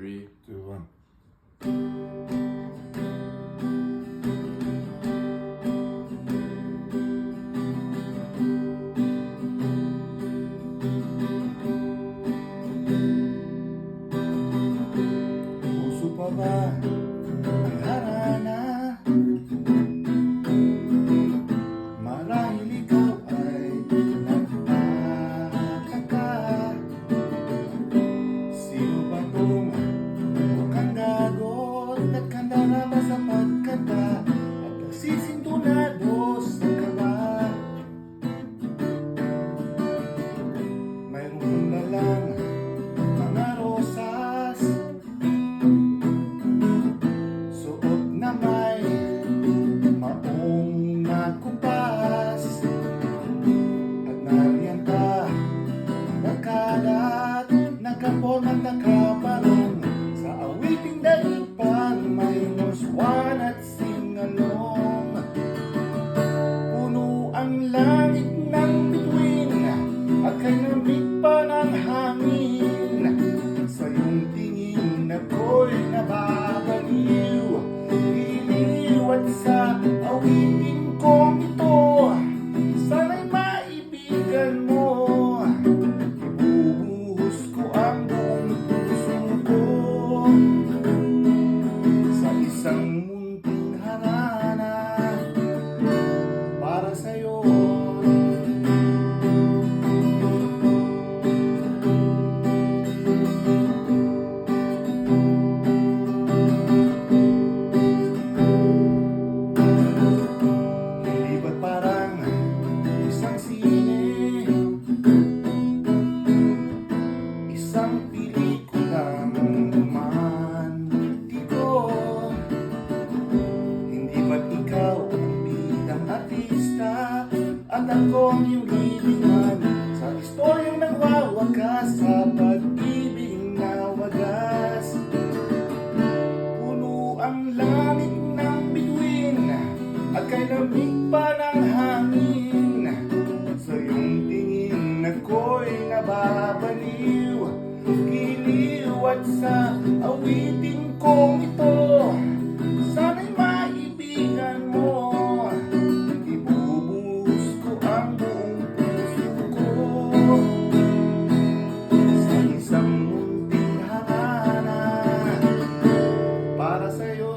3, 2, 1. Puso pa ba ang harana? Marahil ikaw ay nagtataka. Sino ba itong mukhang gago? Naghanda na ba sa pagkanta? At nagsisintunado sa kaba? Mayroon na lang mga rosas, suot na may maong nakupas, at nariyan ka nakalat, nakaporma at nakaparang sa awiting daigpan, may muswan at singalong. Puno ang langit ng bituin at kay lamig pa ng hangin. Sa iyong tingin ako'y nababaliw, iliw at sa awitin kong ito, sana'y maibigan mo. Ibubuhos ko ang buong puso ko sa isang munting harana para sa'yo. Hindi ba't parang isang sine, isang pelikulang romantiko? Hindi ba't ikaw ang bidang artista at ako ang iyong lilingan sa istoryang nagwawakas sa pag-ibig na wagas? Puno ang langit ng bituin at kay lamig pa ng hangin. Sa iyong tingin ako'y nababaliw, giliw at sa awitin kong ito, sana'y maibigan mo. Ibubuhos ko ang buong puso ko sa isang munting harana para sa'yo.